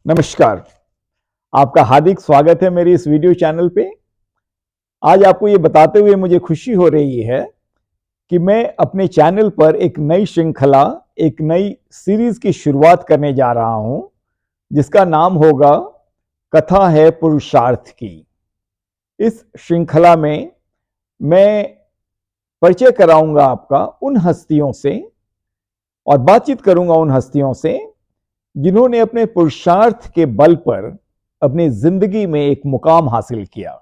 नमस्कार, आपका हार्दिक स्वागत है मेरी इस वीडियो चैनल पे। आज आपको ये बताते हुए मुझे खुशी हो रही है कि मैं अपने चैनल पर एक नई श्रृंखला, एक नई सीरीज की शुरुआत करने जा रहा हूं, जिसका नाम होगा कथा है पुरुषार्थ की। इस श्रृंखला में मैं परिचय कराऊंगा आपका उन हस्तियों से और बातचीत करूंगा उन हस्तियों से जिन्होंने अपने पुरुषार्थ के बल पर अपनी जिंदगी में एक मुकाम हासिल किया,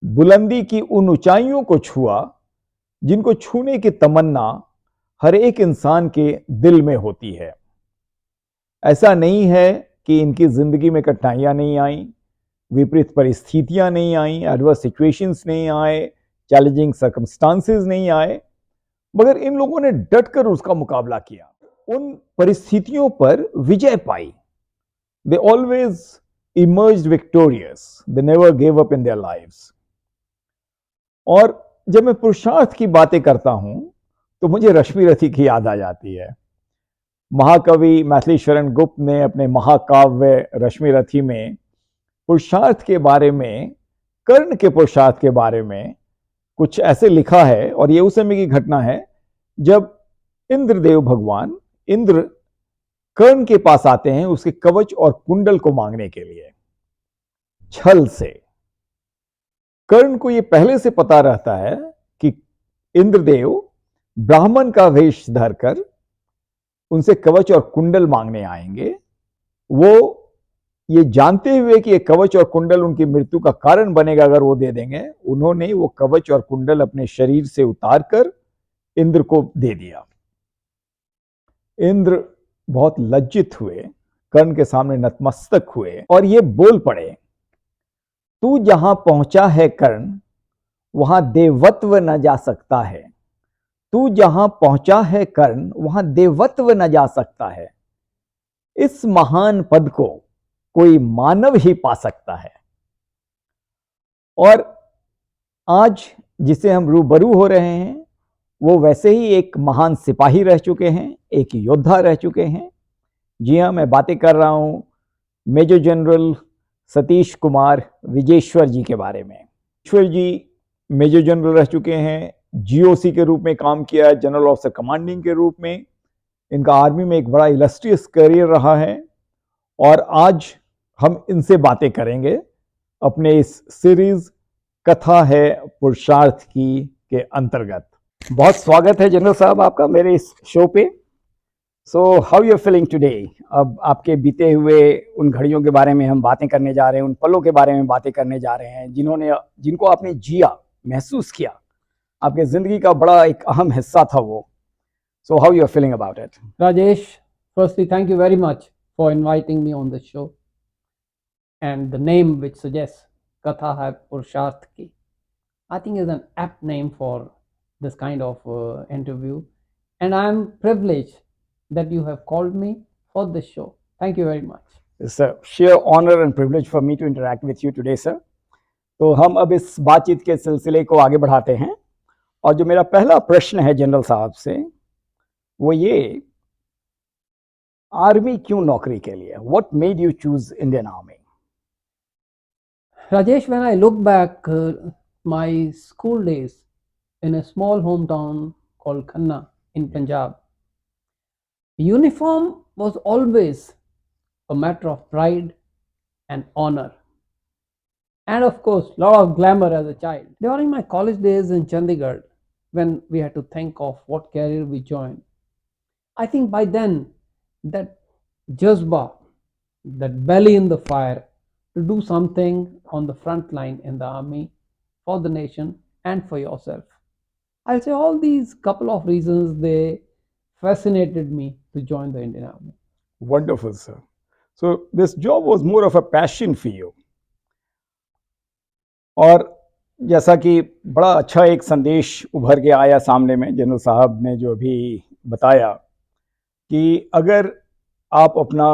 बुलंदी की उन ऊंचाइयों को छुआ जिनको छूने की तमन्ना हर एक इंसान के दिल में होती है। ऐसा नहीं है कि इनकी जिंदगी में कठिनाइयां नहीं आई, विपरीत परिस्थितियां नहीं आई, एडवर्स सिचुएशंस नहीं आए, चैलेंजिंग सर्कमस्टांसेस नहीं आए, मगर इन लोगों ने डटकर उसका मुकाबला किया, उन परिस्थितियों पर विजय पाई। They always emerged victorious. They never gave up in their lives. और जब मैं पुरुषार्थ की बातें करता हूं तो मुझे रश्मि रथी की याद आ जाती है। महाकवि मैथिलीशरण गुप्त ने अपने महाकाव्य रश्मि रथी में पुरुषार्थ के बारे में, कर्ण के पुरुषार्थ के बारे में कुछ ऐसे लिखा है, और ये उस समय की घटना है जब इंद्रदेव भगवान इंद्र कर्ण के पास आते हैं उसके कवच और कुंडल को मांगने के लिए। छल से कर्ण को यह पहले से पता रहता है कि इंद्रदेव ब्राह्मण का वेश धरकर उनसे कवच और कुंडल मांगने आएंगे। वो ये जानते हुए कि ये कवच और कुंडल उनकी मृत्यु का कारण बनेगा अगर वो दे देंगे, उन्होंने वो कवच और कुंडल अपने शरीर से उतारकर इंद्र को दे दिया। इंद्र बहुत लज्जित हुए, कर्ण के सामने नतमस्तक हुए और ये बोल पड़े, तू जहां पहुंचा है कर्ण वहां देवत्व न जा सकता है। तू जहां पहुंचा है कर्ण वहां देवत्व न जा सकता है। इस महान पद को कोई मानव ही पा सकता है। और आज जिसे हम रूबरू हो रहे हैं वो वैसे ही एक महान सिपाही रह चुके हैं, एक योद्धा रह चुके हैं। जी हाँ, मैं बातें कर रहा हूं मेजर जनरल सतीश कुमार विजेश्वर जी के बारे में। विजेश्वर जी मेजर जनरल रह चुके हैं, जीओसी के रूप में काम किया, जनरल ऑफिसर कमांडिंग के रूप में। इनका आर्मी में एक बड़ा इलस्ट्रियस करियर रहा है और आज हम इनसे बातें करेंगे अपने इस सीरीज कथा है पुरुषार्थ की के अंतर्गत। बहुत स्वागत है जनरल साहब आपका मेरे इस शो पे। So how you are feeling today? अब आपके बीते हुए उन घड़ियों के बारे में हम बातें करने जा रहे हैं, उन पलों के बारे में बातें करने जा रहे हैं जिनको आपने जिया, महसूस किया, आपके जिंदगी का बड़ा एक अहम हिस्सा था वो। So how you are feeling about it? Rajesh, firstly, thank you very much for inviting me on the show. And the name, which suggests Katha Hai Purusharth Ki, I think is an apt name for this kind of interview. And I am privileged that you have called me for this show. Thank you very much. It's a sheer honor and privilege for me to interact with you today, sir. तो हम अब इस बातचीत के सिलसिले को आगे बढ़ाते हैं और जो मेरा पहला प्रश्न है जनरल साहब से वो ये, आर्मी क्यों नौकरी के लिए? What made you choose Indian Army? Rajesh, when I look back my school days in a small hometown called Khanna in Punjab, uniform was always a matter of pride and honor. And of course, a lot of glamour as a child. During my college days in Chandigarh, when we had to think of what career we join, I think by then that jazba, that belly in the fire to do something on the front line in the army for the nation and for yourself. I'll say all these couple of reasons, they fascinated me to join the Indian Army. Wonderful, sir. So this job was more of a passion for you. और जैसा कि बड़ा अच्छा एक संदेश उभर के आया सामने में जनरल साहब ने जो अभी बताया कि अगर आप अपना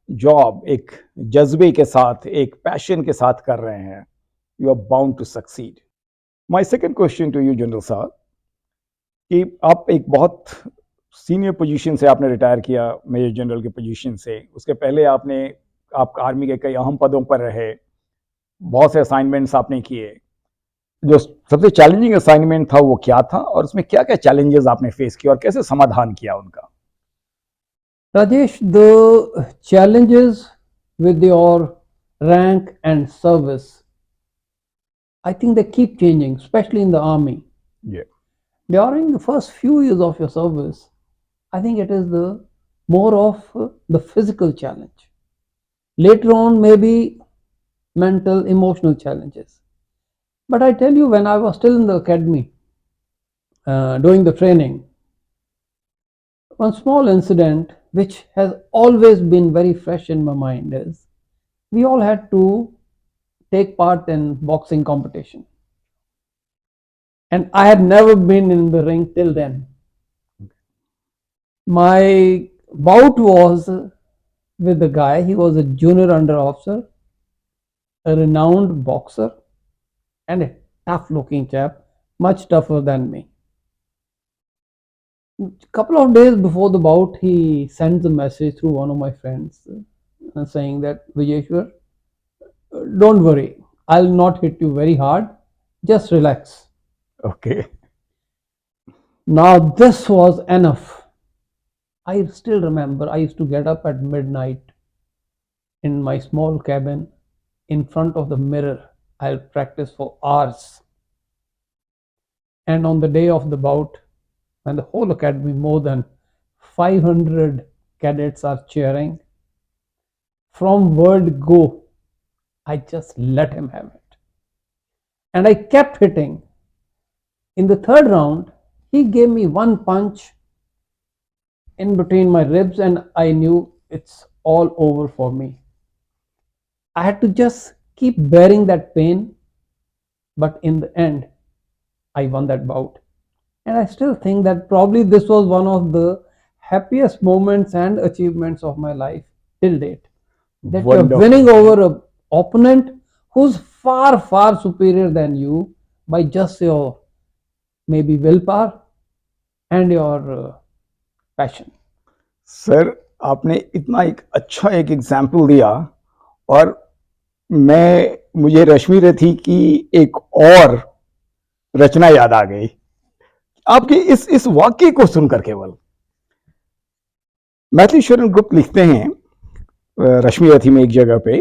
जॉब एक जज्बे के साथ, एक पैशन के साथ कर रहे हैं, you are bound to succeed. My second question to you general साहब, कि आप एक बहुत सीनियर पोजीशन से आपने रिटायर किया, मेजर जनरल की पोजीशन से। उसके पहले आपने आप आर्मी के कई अहम पदों पर रहे, बहुत से असाइनमेंट्स आपने किए, जो सबसे चैलेंजिंग असाइनमेंट था वो क्या था, और उसमें क्या क्या चैलेंजेस आपने फेस किया और कैसे समाधान किया उनका? Rajesh, the challenges with your rank and service, I think they keep changing, especially in the army. Yeah. During the first few years of your service, I think it is the more of the physical challenge. Later on, maybe mental, emotional challenges. But I tell you, when I was still in the academy doing the training, one small incident which has always been very fresh in my mind is we all had to take part in boxing competition. And I had never been in the ring till then. My bout was with the guy, he was a junior under officer, a renowned boxer, and a tough looking chap, much tougher than me. A couple of days before the bout, he sends a message through one of my friends saying that Vijeshwar, don't worry, I'll not hit you very hard, just relax. Okay. Now, this was enough. I still remember I used to get up at midnight in my small cabin in front of the mirror. I'll practice for hours. And on the day of the bout, when the whole academy, more than 500 cadets are cheering, from word go, I just let him have it. And I kept hitting. In the third round, he gave me one punch in between my ribs, and I knew it's all over for me. I had to just keep bearing that pain, but in the end, I won that bout. And I still think that probably this was one of the happiest moments and achievements of my life till date. That you're Wonderful. winning over an opponent who's far, far superior than you by just your maybe willpower and your passion. Sir, आपने इतना एक अच्छा एक example दिया, और मुझे रश्मि रथी की एक और रचना याद आ गई आपके इस वाक्य को सुनकर। केवल मैथिलीश्वरन गुप्त लिखते हैं रश्मि रथी में एक जगह पे,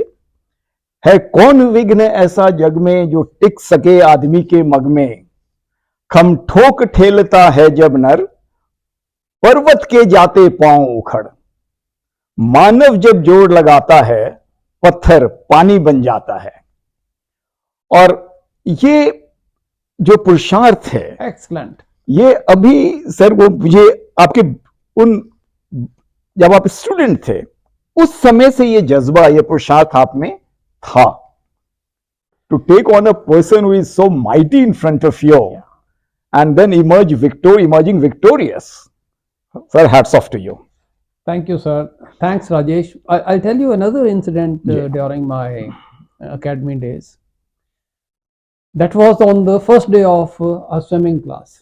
है कौन विघ्न ऐसा जग में जो टिक सके आदमी के मग में, खम ठोक ठेलता है जब नर पर्वत के जाते पांव उखड़, मानव जब जोर लगाता है पत्थर पानी बन जाता है। और ये जो पुरुषार्थ है, एक्सलेंट, ये अभी सर वो मुझे आपके उन जब आप स्टूडेंट थे उस समय से ये जज्बा, ये पुरुषार्थ आप में था, to take on a person who is so mighty in front of you and then emerging victorious. Sir, hats off to you. Thank you, sir. Thanks, Rajesh. I'll tell you another incident Yeah. during my academy days. That was on the first day of a swimming class.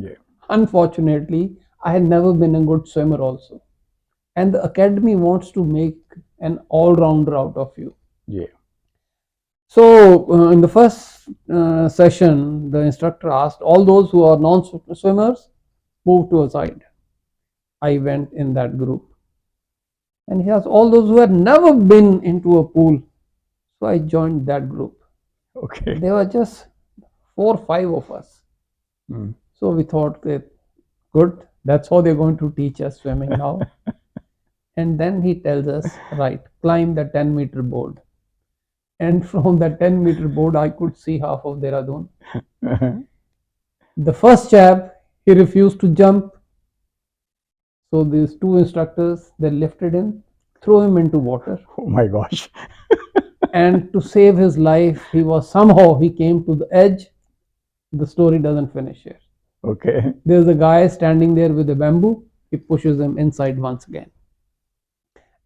Yeah. Unfortunately, I had never been a good swimmer also. And the academy wants to make an all-rounder out of you. Yeah. So, in the first session, the instructor asked all those who are non-swimmers, move to a side. I went in that group. And he asked all those who had never been into a pool. So I joined that group. Okay. There were just 4 or 5 of us. So we thought that good, that's how they're going to teach us swimming now. And then he tells us, right, climb the 10-meter board. And from that 10-meter board, I could see half of Dehradun. The first chap, he refused to jump. So these 2 instructors, they lifted him, threw him into water. Oh my gosh. And to save his life, he came to the edge. The story doesn't finish here. Okay. There's a guy standing there with a bamboo. He pushes him inside once again.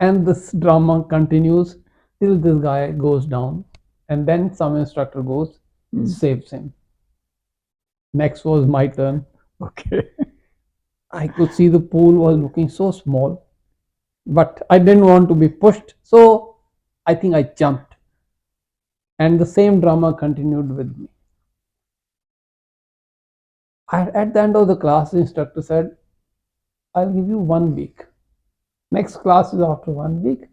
And this drama continues till this guy goes down. And then some instructor goes, saves him. Next was my turn. Okay. I could see the pool was looking so small, but I didn't want to be pushed. So I think I jumped. And the same drama continued with me. At the end of the class, the instructor said, I'll give you 1 week. Next class is after 1 week.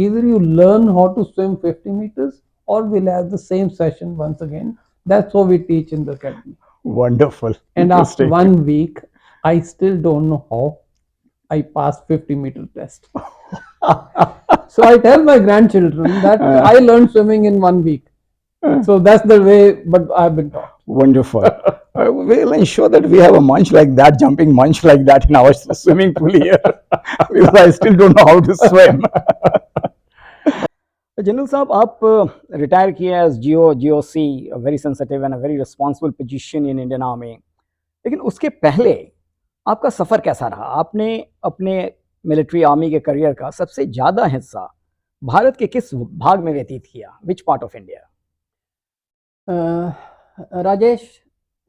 Either you learn how to swim 50 meters or we'll have the same session once again. That's what we teach in the academy. Wonderful. And after 1 week, I still don't know how I passed 50-meter test. So I tell my grandchildren that I learned swimming in 1 week. So that's the way, but I've been taught. Wonderful. We'll ensure that we have a munch like that, jumping munch like that in our swimming pool here, because I still don't know how to swim. General साहब, आप retire किए as GOC, very sensitive and a very responsible position in Indian army, लेकिन उसके पहले आपका सफ़र कैसा रहा? आपने अपने मिलिट्री आर्मी के करियर का सबसे ज़्यादा हिस्सा भारत के किस भाग में व्यतीत किया? Which part of India? Rajesh,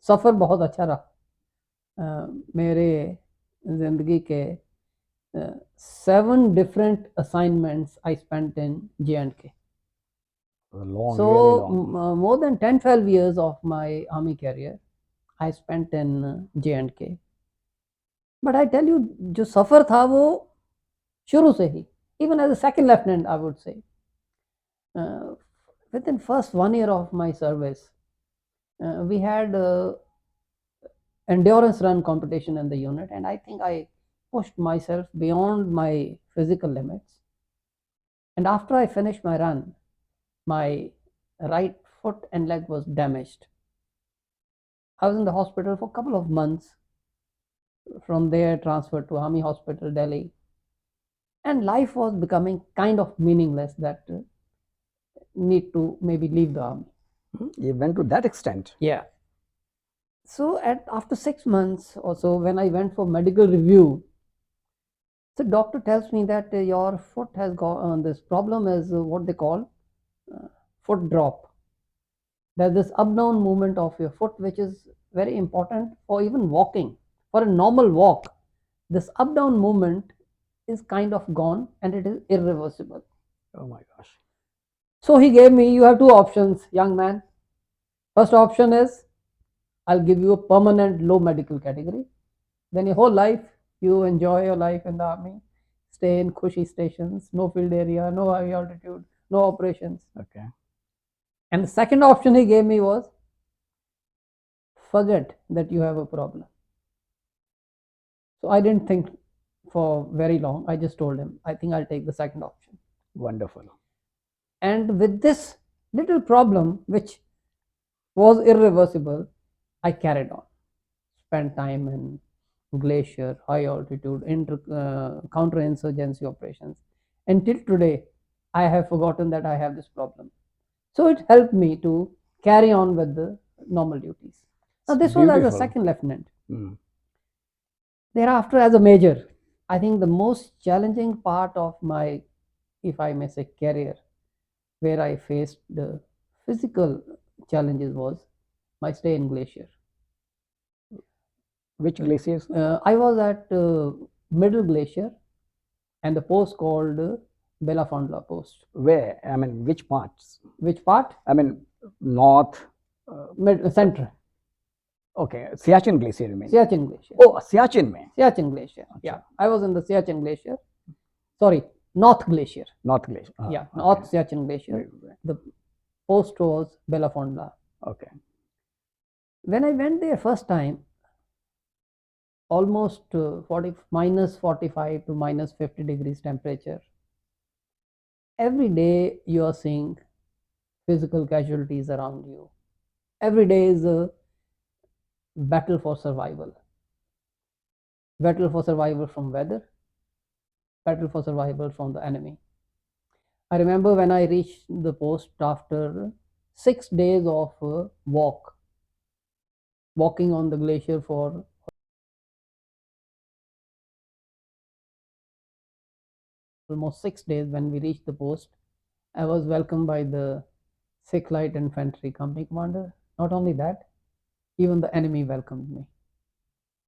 सफ़र बहुत अच्छा रहा। मेरे ज़िंदगी के 7 different assignments I spent in J&K. So more than 10-12 years of my army career I spent in J&K. But I tell you, जो सफ़र था वो शुरू से ही, even as a second lieutenant, I would say, within first 1 year of my service, we had endurance run competition in the unit, and I think I pushed myself beyond my physical limits. And after I finished my run, my right foot and leg was damaged. I was in the hospital for a couple of months. From there, transferred to Army Hospital, Delhi. And life was becoming kind of meaningless, that need to maybe leave the army. You went to that extent? Yeah. So after 6 months or so, when I went for medical review, the doctor tells me that your foot has got this problem is what they call foot drop. There's this up down movement of your foot, which is very important for even walking. For a normal walk, this up down movement is kind of gone and it is irreversible. Oh my gosh. So he gave me, you have 2 options, young man. First option is, I'll give you a permanent low medical category. Then your whole life, you enjoy your life in the army, stay in cushy stations, no field area, no high altitude, no operations. Okay. And the second option he gave me was, forget that you have a problem. So I didn't think for very long. I just told him, I think I'll take the second option. Wonderful. And with this little problem, which was irreversible, I carried on. Spent time in glacier, high altitude, counter-insurgency operations. Until today, I have forgotten that I have this problem. So it helped me to carry on with the normal duties. Now this was as a second lieutenant. Thereafter, as a major, I think the most challenging part of my, if I may say, career, where I faced the physical challenges, was my stay in glacier. Which glaciers? I was at Middle Glacier and the post called Belafondla post. Where? I mean, which parts? Which part? I mean, north, center. Okay, Siachen Glacier, you mean? Siachen Glacier. Oh, Siachen mein. Siachen Glacier. Yeah, I was in the Siachen Glacier. Sorry, North Glacier. North Glacier. Yeah, North Siachen Glacier. The post was Belafondla. Okay. When I went there first time, almost minus 45 to minus 50 degrees temperature. Every day you are seeing physical casualties around you. Every day is a battle for survival. Battle for survival from weather, battle for survival from the enemy. I remember when I reached the post after 6 days of walking on the glacier for almost 6 days. When we reached the post, I was welcomed by the 6th Light Infantry Company Commander. Not only that, even the enemy welcomed me.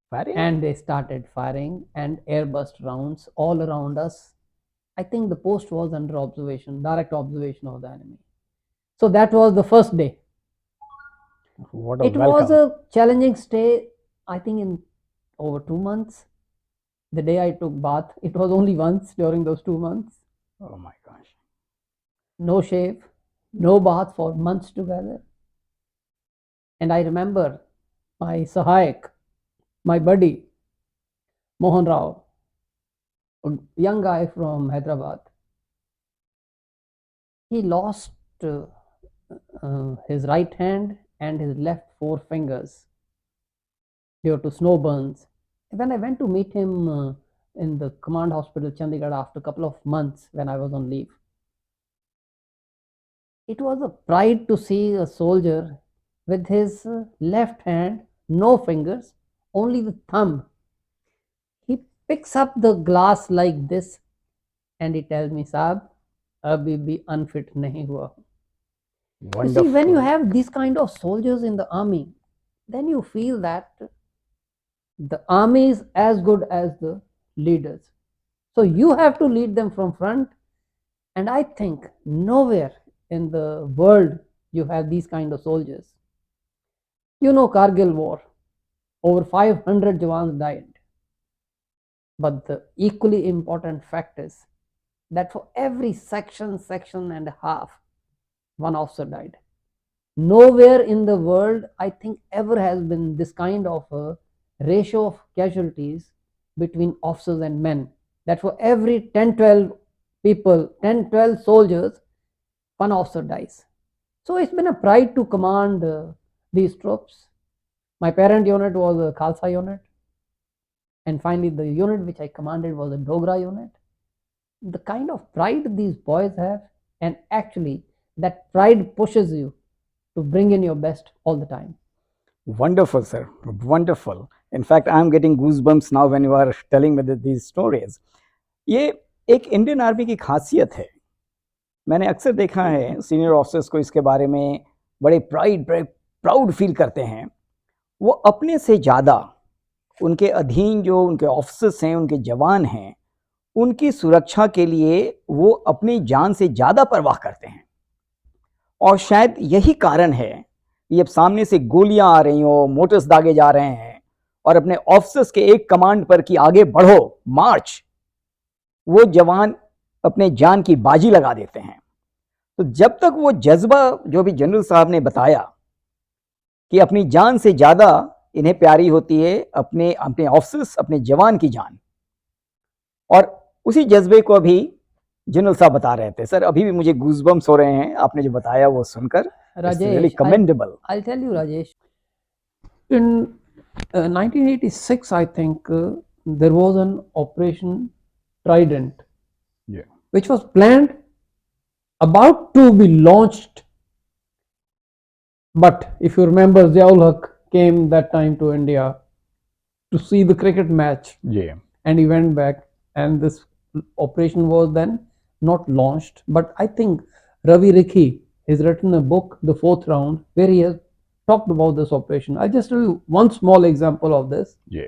Firing? And they started firing and airburst rounds all around us. I think the post was under observation, direct observation of the enemy. So that was the first day. What a It was welcome. a challenging stay, I think, in over 2 months. The day I took bath, it was only once during those 2 months. Oh my gosh. No shave, no bath for months together. And I remember my Sahayak, my buddy, Mohan Rao, a young guy from Hyderabad. He lost his right hand and his left four fingers due to snow burns. When I went to meet him in the command hospital Chandigarh after a couple of months when I was on leave, it was a pride to see a soldier with his left hand, no fingers, only the thumb. He picks up the glass like this and he tells me, Saab, abhi bhi unfit nahi hua. You see, when you Wonderful. have these kind of soldiers in the army, then you feel that the army is as good as the leaders. So you have to lead them from front. And I think nowhere in the world you have these kind of soldiers. You know, Kargil war, over 500 Jawans died. But the equally important fact is that for every section and a half, one officer died. Nowhere in the world, I think, ever has been this kind of a ratio of casualties between officers and men. That for every 10, 12 people, 10, 12 soldiers, one officer dies. So it's been a pride to command these troops. My parent unit was a Khalsa unit. And finally, the unit which I commanded was a Dogra unit. The kind of pride these boys have, and actually, that pride pushes you to bring in your best all the time. Wonderful, sir. Wonderful. In fact, I'm getting goosebumps now when you are telling me these stories. ये एक Indian army की खासियत है. मैंने अक्सर देखा है senior officers को इसके बारे में बड़े प्राउड फील करते हैं. वो अपने से ज़्यादा उनके अधीन जो उनके ऑफिसर्स हैं, उनके जवान हैं, उनकी सुरक्षा के लिए वो अपनी जान से ज़्यादा परवाह करते हैं. और शायद यही कारण है कि जब सामने से गोलियां आ रही हो, मोटर्स दागे जा रहे हैं और अपने ऑफिसर्स के एक कमांड पर कि आगे बढ़ो, मार्च, वो जवान अपने जान की बाजी लगा देते हैं. तो जब तक वो जज्बा जो भी जनरल साहब ने बताया कि अपनी जान से ज़्यादा इन्हें प्यारी होती है अपने अपने ऑफिसर्स, अपने जवान की जान, और उसी जज्बे को अभी जनरल साहब बता रहे थे. सर, अभी भी मुझे गूज़बम्स हो रहे हैं आपने जो बताया वो सुनकर. It's really Rajesh, commendable. I'll tell you, Rajesh. In 1986, I think there was an Operation Trident, Yeah. which was planned, about to be launched. But if you remember, Ziaul Haq came that time to India to see the cricket match, Yeah. and he went back, and this operation was then not launched. But I think Ravi Rikhi has written a book, The Fourth Round, where he has talked about this operation. I'll just tell you one small example of this. Yeah.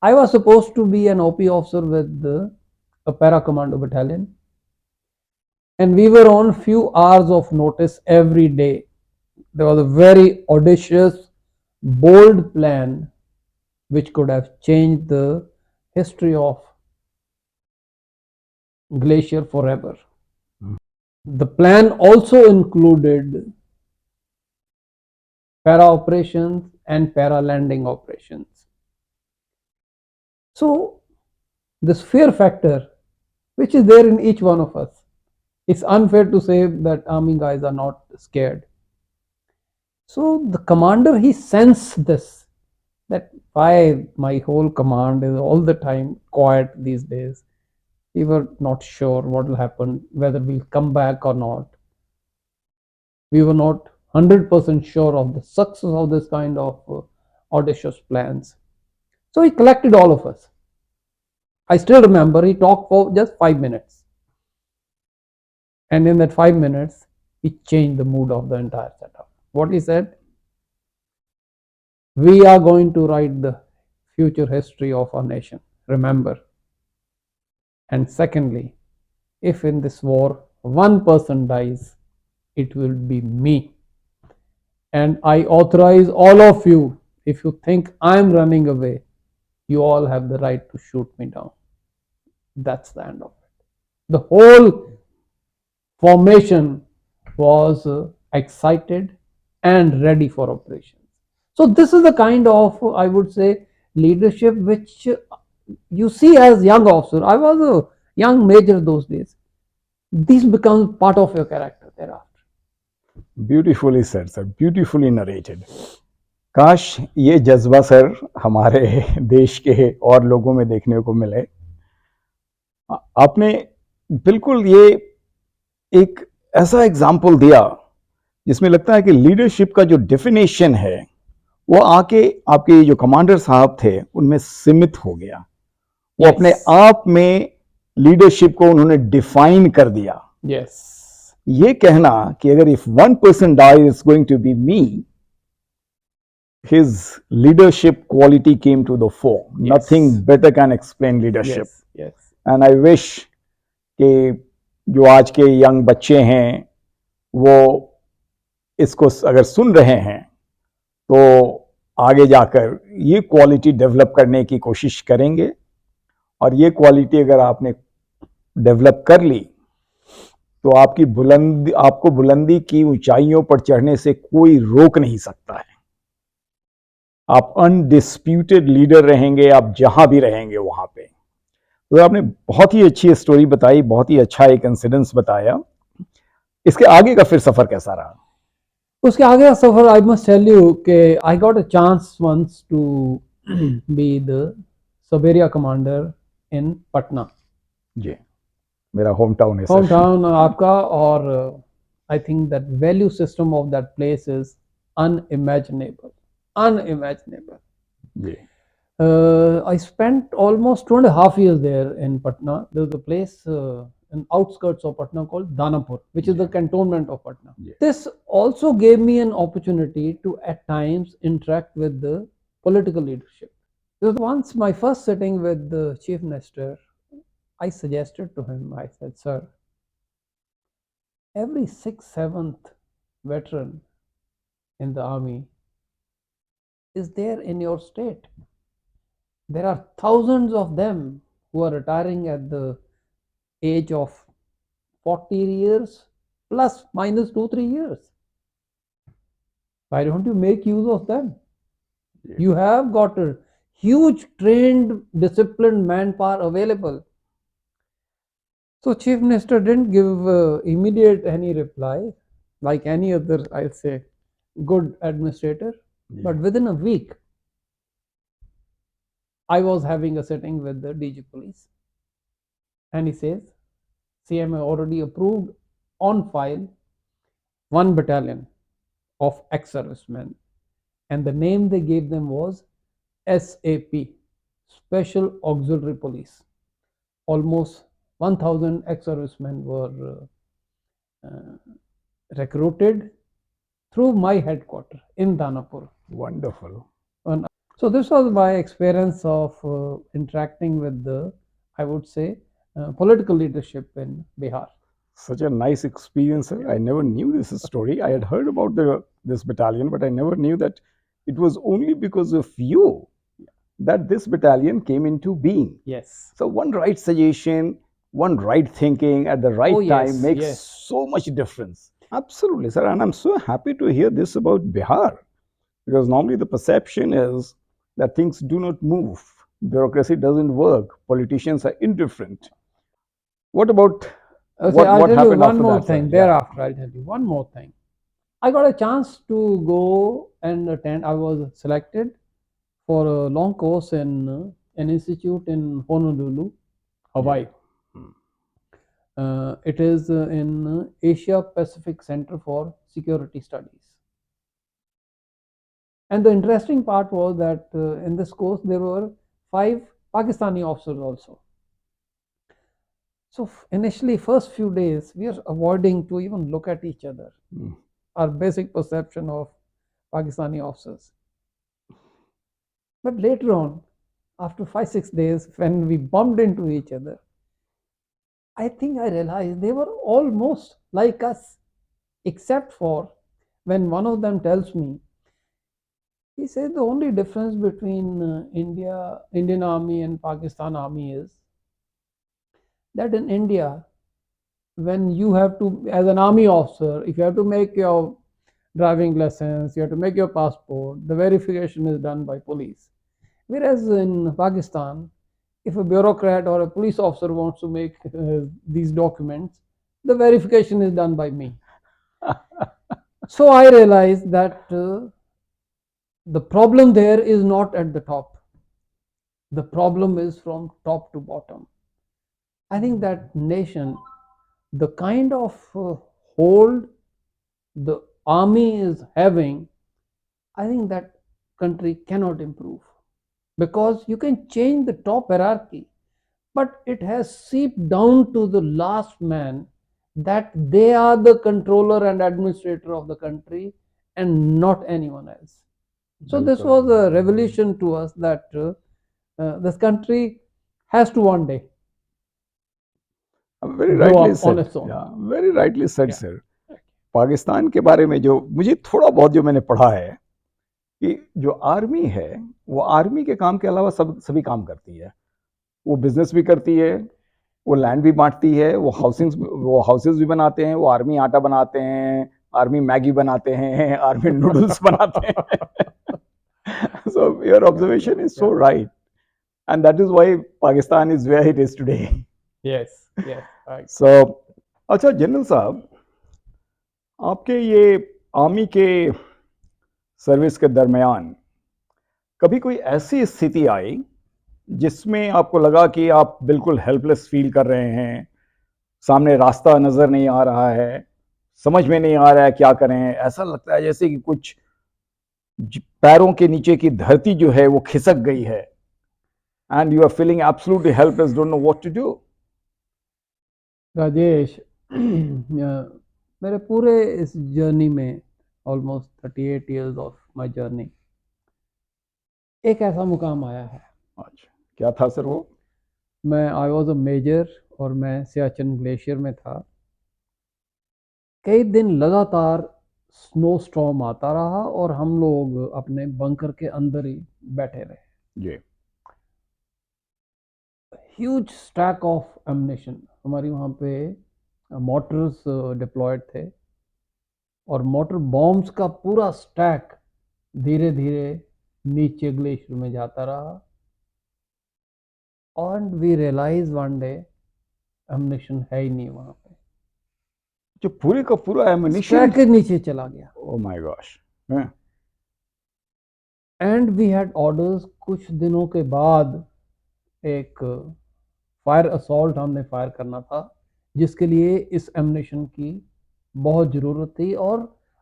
I was supposed to be an OP officer with a para commando battalion, and we were on few hours of notice every day. There was a very audacious, bold plan which could have changed the history of Glacier forever. The plan also included para operations and para landing operations. So, this fear factor, which is there in each one of us, it's unfair to say that army guys are not scared. So, the commander, he sensed this, that why my whole command is all the time quiet these days. We were not sure what will happen, whether we'll come back or not. We were not 100% sure of the success of this kind of audacious plans. So he collected all of us. I still remember he talked for just 5 minutes. And in that 5 minutes, he changed the mood of the entire setup. What he said, we are going to write the future history of our nation. Remember. And secondly, if in this war one person dies, it will be me. And I authorize all of you, if you think I'm running away, you all have the right to shoot me down. That's the end of it. The whole formation was excited and ready for operations. So this is the kind of, I would say, leadership which you see as young officer. I was a young major those days. This becomes part of your character thereafter. Beautifully sir, sir beautifully narrated. काश ये जज्बा sir हमारे देश के और लोगों में देखने को मिले। आपने बिल्कुल ये एक ऐसा एग्जाम्पल दिया जिसमें लगता है कि लीडरशिप का जो डेफिनेशन है वो आके आपके जो कमांडर साहब थे उनमें सीमित हो गया। वो अपने आप में लीडरशिप को उन्होंने डिफाइन कर दिया। यस, ये कहना कि अगर if one person die is going to be me, his leadership quality came to the fore. Yes. Nothing better can explain leadership. Yes. And I wish कि जो आज के यंग बच्चे हैं वो इसको अगर सुन रहे हैं तो आगे जाकर ये क्वालिटी डेवलप करने की कोशिश करेंगे। और ये क्वालिटी अगर आपने डेवलप कर ली तो आपको बुलंदी की ऊंचाइयों पर चढ़ने से कोई रोक नहीं सकता है। आप अनडिस्प्यूटेड लीडर रहेंगे, आप जहां भी रहेंगे वहां पे। तो आपने बहुत ही अच्छी स्टोरी बताई, बहुत ही अच्छा एक इंसिडेंस बताया। इसके आगे का फिर सफर कैसा रहा? उसके आगे का सफर, आई मस्ट टेल यू कि I got a chance once to be the sub area commander in Patna. जी, मेरा होम टाउन है। होम टाउन आपका, और I think that value system of that place is unimaginable. जी। I spent almost 2.5 years there in Patna. There was a place in outskirts of Patna called Danapur, which is the cantonment of Patna. This also gave me an opportunity to at times interact with the political leadership. Because once my first sitting with the chief minister, I suggested to him, I said, sir, every 6th, 7th veteran in the army is there in your state. There are thousands of them who are retiring at the age of 40 years plus minus 2-3 years. Why don't you make use of them? Yeah. You have got a huge trained, disciplined manpower available. So chief minister didn't give immediate any reply like any other, I'll say, good administrator. Yeah. But within a week, I was having a sitting with the DG police, and he says, CM already approved on file 1 battalion of ex-servicemen, and the name they gave them was SAP, Special Auxiliary Police. Almost 1,000 ex-servicemen were recruited through my headquarters in Danapur. Wonderful. And so this was my experience of interacting with the, I would say, political leadership in Bihar. Such a nice experience, sir. I never knew this story. I had heard about this battalion, but I never knew that it was only because of you that this battalion came into being. Yes. So one right suggestion, one right thinking at the right time makes so much difference. Absolutely, sir. And I'm so happy to hear this about Bihar, because normally the perception is that things do not move, bureaucracy doesn't work, politicians are indifferent. What about what happened you one more thing thereafter? I'll tell you one more thing. I got a chance to go and attend. I was selected for a long course in an institute in Honolulu, Hawaii. It is in Asia Pacific Center for Security Studies. And the interesting part was that in this course there were 5 Pakistani officers also. So initially, first few days, we are avoiding to even look at each other. Our basic perception of Pakistani officers. But later on, after 5-6 days, when we bumped into each other, I think I realized they were almost like us, except for when one of them tells me, he said the only difference between Indian Army and Pakistan Army is that in India, when you have to, as an army officer, if you have to make your driving license, you have to make your passport, the verification is done by police. Whereas in Pakistan, if a bureaucrat or a police officer wants to make these documents, the verification is done by me. So I realized that the problem there is not at the top. The problem is from top to bottom. I think that nation, the kind of hold the army is having, I think that country cannot improve because you can change the top hierarchy, but it has seeped down to the last man that they are the controller and administrator of the country and not anyone else. So this was a revelation to us that this country has to one day very grow rightly up on said, its own. या very rightly said Yeah. Sir. Pakistan के बारे में जो मुझे थोड़ा बहुत जो मैंने पढ़ा है कि जो आर्मी है वो आर्मी के काम के अलावा सभी काम करती है। वो बिजनेस भी करती है, वो लैंड भी बांटती है, वो हाउसेस भी बनाते हैं, वो आर्मी आटा बनाते हैं, आर्मी मैगी बनाते हैं, आर्मी नूडल्स बनाते हैं। So your observation is so right, and that is why Pakistan is where it is today. Yes, yes, right. So अच्छा जनरल साहब, आपके ये आर्मी के सर्विस के दरमियान कभी कोई ऐसी स्थिति आई जिसमें आपको लगा कि आप बिल्कुल हेल्पलेस फील कर रहे हैं, सामने रास्ता नजर नहीं आ रहा है, समझ में नहीं आ रहा है क्या करें, ऐसा लगता है जैसे कि कुछ पैरों के नीचे की धरती जो है वो खिसक गई है, and you are feeling absolutely helpless, don't know what to do? Rajesh, मेरे पूरे इस जर्नी में almost 38 years of my journey एक ऐसा मुकाम आया है। अच्छा, क्या था सर वो? मैं आई वॉज अ मेजर और मैं सियाचिन ग्लेशियर में था। कई दिन लगातार स्नो स्टॉर्म आता रहा और हम लोग अपने बंकर के अंदर ही बैठे रहे। जी। ह्यूज स्टैक ऑफ एमिनेशन, हमारी वहाँ पे मोटर्स डिप्लॉयड थे और मोटर बॉम्ब्स का पूरा स्टैक धीरे धीरे नीचे ग्लेशियर में जाता रहा। और वी रियलाइज वन डे एमिनेशन है ही नहीं वहाँ पे, जो पूरे का पूरा एमिनेशन स्टैक के नीचे चला गया। Oh my gosh. And we had orders, कुछ दिनों के बाद एक फायर असॉल्ट हमने फायर करना था जिसके लिए इस एमिनेशन की बहुत ज़रूरत थी। और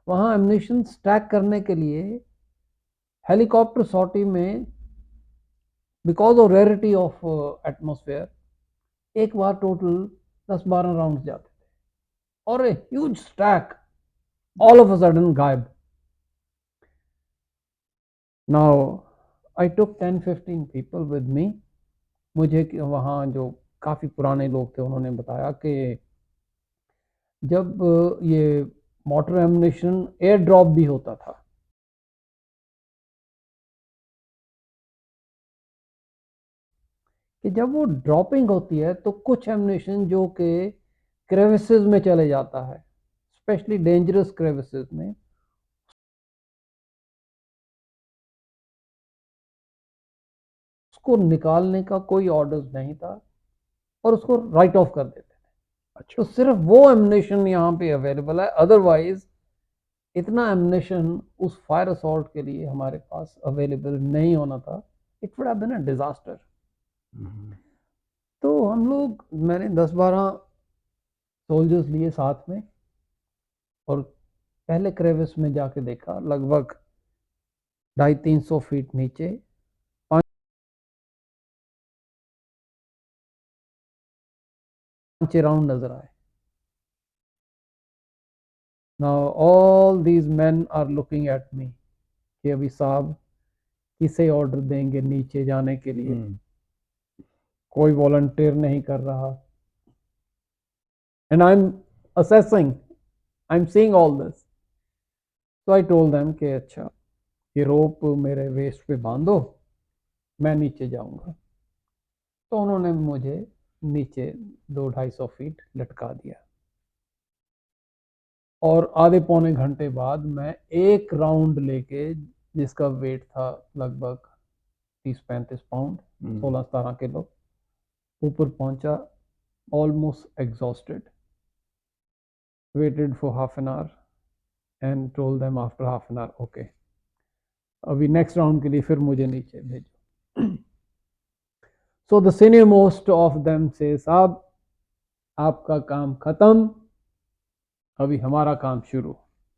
वहाँ एमिनेशन स्टैक करने के लिए हेलीकॉप्टर सॉर्टी में because of rarity of atmosphere एक बार टोटल 10-12 राउंड जाते थे और a huge stack all of a sudden गायब। Now I took 10-15 people with me. मुझे वहाँ जो काफ़ी पुराने लोग थे उन्होंने बताया कि जब ये मोटर एमिनेशन एयर ड्रॉप भी होता था कि जब वो ड्रॉपिंग होती है तो कुछ एमिनेशन जो कि क्रेविसेस में चले जाता है, स्पेशली डेंजरस क्रेविसेस में, उसको निकालने का कोई ऑर्डर नहीं था और उसको राइट ऑफ कर देते थे। अच्छा। तो सिर्फ वो एमिनेशन यहाँ पे अवेलेबल है, अदरवाइज इतना एमिनेशन उस फायर असॉल्ट के लिए हमारे पास अवेलेबल नहीं होना था। It would have been a disaster. तो हम लोग, मैंने 10-12 सोल्जर्स लिए साथ में और पहले क्रेविस में जाके देखा, लगभग 250-300 फीट नीचे 5 राउंड नजर आए। Now all these man are looking at me कि अभी साहब किसे ऑर्डर देंगे नीचे जाने के लिए। कोई वॉलंटियर नहीं कर रहा, and I'm assessing, I'm seeing all this. So I told them कि अच्छा ये रोप मेरे वेस्ट पे बांधो, मैं नीचे जाऊंगा। तो उन्होंने मुझे नीचे 200-250 फीट लटका दिया और आधे पौने घंटे बाद मैं एक राउंड लेके, जिसका वेट था लगभग 30-35 पाउंड, 16-17 किलो, ऊपर पहुंचा, almost exhausted, waited for half an hour and told them after half an hour okay, अभी नेक्स्ट राउंड के लिए फिर मुझे नीचे भेजो। So the senior most of them से, साहब आपका काम खत्म, अभी हमारा काम शुरू,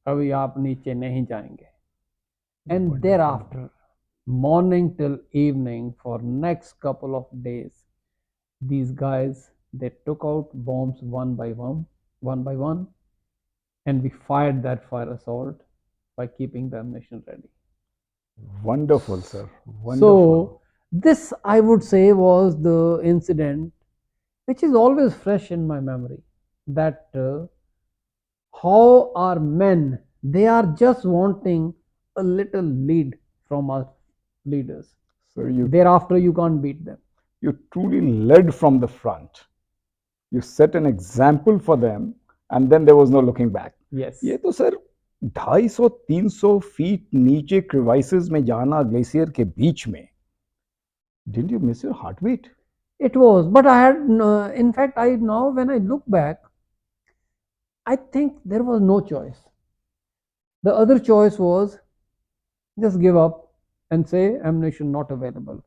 अभी आप नीचे नहीं जाएंगे। And thereafter morning till evening for next couple of days, these guys, they took out bombs one by one, and we fired that fire assault by keeping the ammunition ready. Wonderful, sir. Wonderful. So this, I would say, was the incident which is always fresh in my memory, that how our men, they are just wanting a little lead from our leaders. So Thereafter you can't beat them. you truly led from the front. You set an example for them, and then there was no looking back. Yes. ये तो sir 250-300 feet नीचे क्रिवाइसिस में जाना glacier के बीच में, didn't you miss your heartbeat? It was, but I had, in fact, I now when I look back, I think there was no choice. The other choice was just give up and say ammunition not available,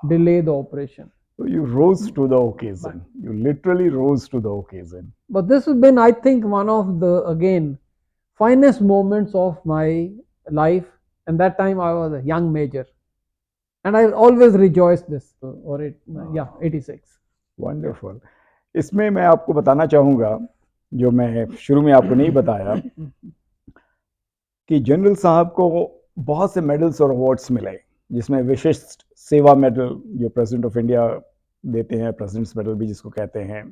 delay the operation. So you rose to the occasion. You literally rose to the occasion. But this has been, I think, one of the, again, finest moments of my life. And that time I was a young major, and I always rejoice this, or it, yeah, 86. Wonderful. इसमें मैं आपको बताना चाहूँगा, जो मैं शुरू में आपको नहीं बताया, कि जनरल साहब को बहुत से मेडल्स और अवार्ड्स मिले, जिसमें विशिष्ट सेवा मेडल जो प्रेसिडेंट ऑफ इंडिया देते हैं, प्रेसिडेंट्स मेडल भी जिसको कहते हैं,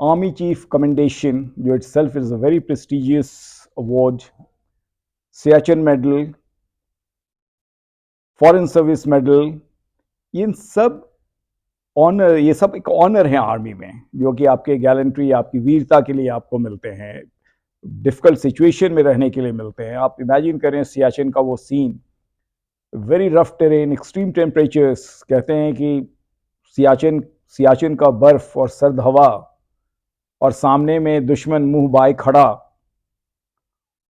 आर्मी चीफ कमेंडेशन जो itself is a very prestigious award, Siachen medal, foreign service medal, इन सब ऑनर, ये सब एक ऑनर है आर्मी में, जो कि आपके गैलेंट्री, आपकी वीरता के लिए आपको मिलते हैं, डिफिकल्ट सिचुएशन में रहने के लिए मिलते हैं। आप इमेजिन करें सियाचिन का वो सीन, very rough terrain, extreme temperatures, कहते हैं कि सियाचिन का बर्फ और सर्द हवा, और सामने में दुश्मन मुंह बाए खड़ा,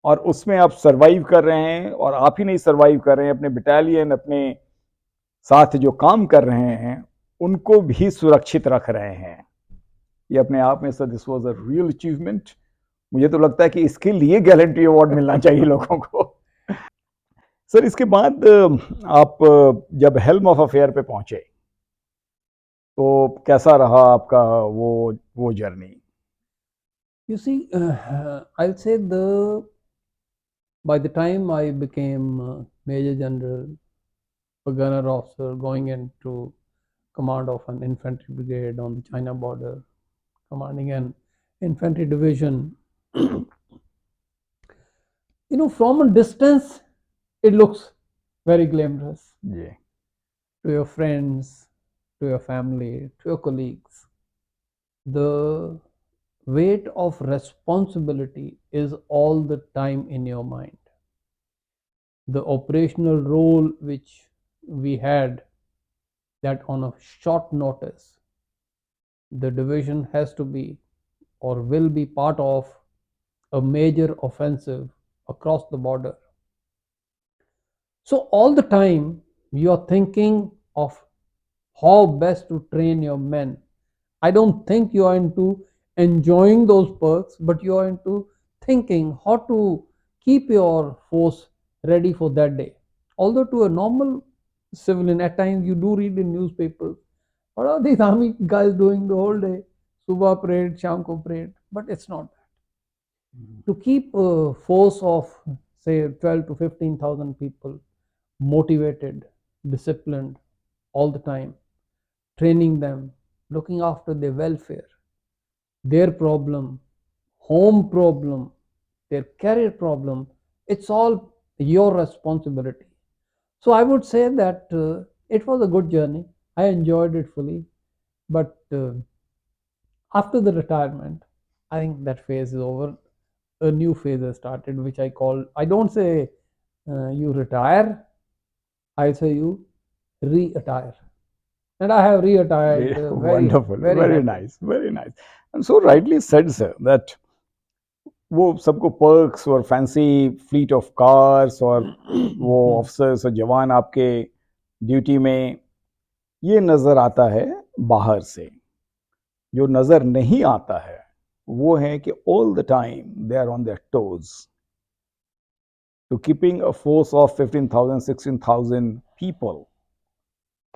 और उसमें आप सरवाइव कर रहे हैं, और आप ही नहीं सरवाइव कर रहे हैं, अपने बटालियन, अपने साथ जो काम कर रहे हैं उनको भी सुरक्षित रख रहे हैं। ये अपने आप में sir this was a real achievement. मुझे तो लगता है कि इसके लिए गैलेंट्री अवार्ड मिलना चाहिए लोगों को। सर इसके बाद आप जब हेल्म ऑफ अफेयर पे पहुंचे तो कैसा रहा आपका वो journey? You see, I'll say by the time I became Major General, a gunner officer, going into command of an infantry brigade on the China border, commanding an infantry division, from a distance, it looks very glamorous. Yeah. To your friends, to your family, to your colleagues. The weight of responsibility is all the time in your mind. The operational role which we had, that on a short notice, the division has to be or will be part of a major offensive across the border. So all the time you are thinking of how best to train your men. I don't think you are into enjoying those perks, but you are into thinking how to keep your force ready for that day. Although to a normal civilian, at times you do read in newspapers, what are these army guys doing the whole day? Subah parade, sham ko parade. But it's not that. To keep a force of say 12 to 15,000 people motivated, disciplined all the time, training them, looking after their welfare, their problem, home problem, their career problem, it's all your responsibility. So I would say that it was a good journey. I enjoyed it fully. But after the retirement, I think that phase is over. A new phase has started, which I call, I don't say you retire, I say you re-attire. And I have re-attired very, Wonderful, very very happy. nice, very nice. And so rightly said, sir, that वो सबको perks और fancy fleet of cars और वो officers और जवान आपके duty में ये नजर आता है बाहर से। जो नजर नहीं आता है वो है कि all the time they are on their toes to keeping a force of 15,000 16,000 people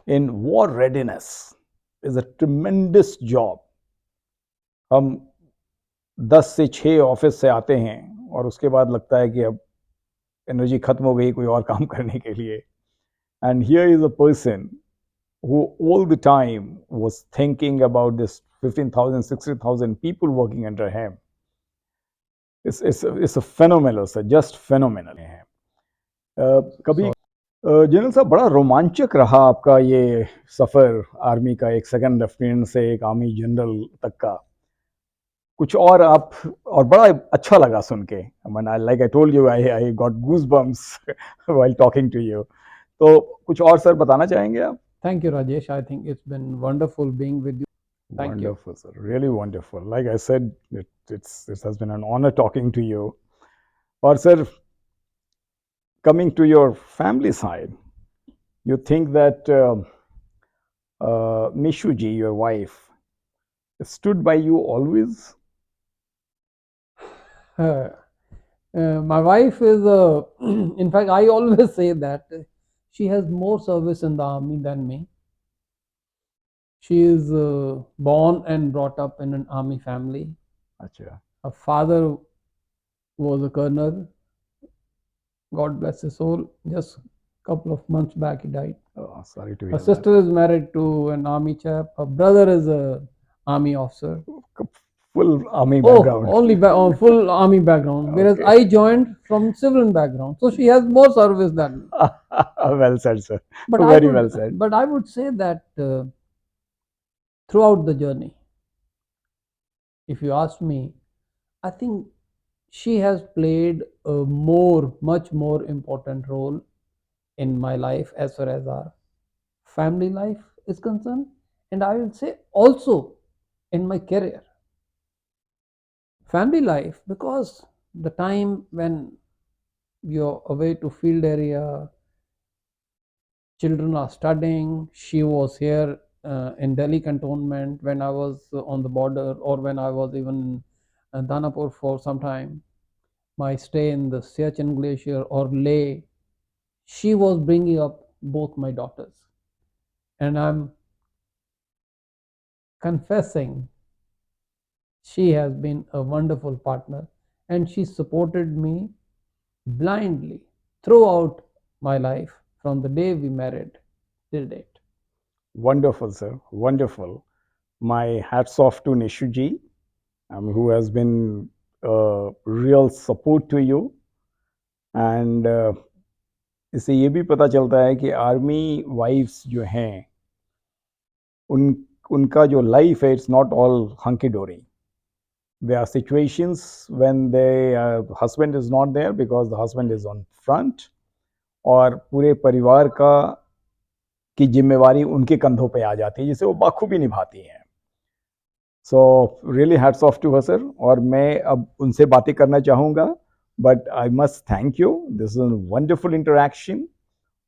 in war readiness is a tremendous job. हम 10 से 6 ऑफिस से आते हैं और उसके बाद लगता है कि अब एनर्जी खत्म हो गई कोई और काम करने के लिए। And here is a person who all the time was thinking about this 15,000 60,000 people working under him. It's a phenomenal, sir, just phenomenal है। कभी जनरल साहब बड़ा रोमांचक रहा आपका ये सफ़र आर्मी का, एक सेकंड लेफ्टिनेंट से एक आर्मी जनरल तक का। कुछ और आप, और बड़ा अच्छा लगा सुन के। Like I told you, I got goose bumps while talking to you. तो कुछ और सर बताना चाहेंगे आप? Thank you, Rajesh. I think it's been wonderful being with you. Thank you. Wonderful, sir. Really wonderful. Like I said, it has been an honor talking to you. Or, sir, coming to your family side, you think that Nishuji, your wife, stood by you always? My wife is, in fact, I always say that she has more service in the army than me. She is born and brought up in an army family. Achha. Her father was a colonel. God bless his soul. Just a couple of months back, he died. Oh, sorry to Her hear that. sister is married to an army chap. Her brother is a army officer. Full army Oh, background. only full army background. Whereas Okay. I joined from civilian background, so she has more service than me. Well said, sir. But Very well said. But I would say that throughout the journey, if you ask me, I think she has played a much more important role in my life as far as our family life is concerned, and I will say also in my career. Family life, because the time when you're away to field area, children are studying. She was here in Delhi cantonment when I was on the border, or when I was even in Danapur for some time. My stay in the Siachen Glacier or Leh, she was bringing up both my daughters. And I'm confessing, she has been a wonderful partner, and she supported me blindly throughout my life from the day we married till date. Wonderful, sir. Wonderful. My hats off to Nishuji, who has been a real support to you. And इससे ये भी पता चलता है कि army wives जो हैं उनका जो लाइफ है, इट्स नॉट ऑल हंकी डोरी. There are situations when the husband is not there because the husband is on front, और पूरे परिवार का की जिम्मेवारी उनके कंधों पे आ जाती है जिसे वो बाखूबी निभाती हैं. So really hats off to her, sir. और मैं अब उनसे बातें करना चाहूँगा, but I must thank you. This is a wonderful interaction.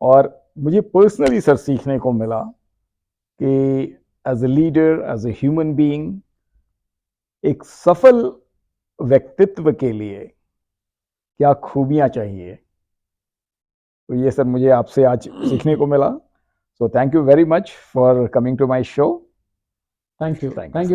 और मुझे पर्सनली सर सीखने को मिला कि as a leader, as a human being, एक सफल व्यक्तित्व के लिए क्या खूबियां चाहिए, तो ये सर मुझे आपसे आज सीखने को मिला. So thank you very much for coming to my show. Thank you. Thank you. Thank you.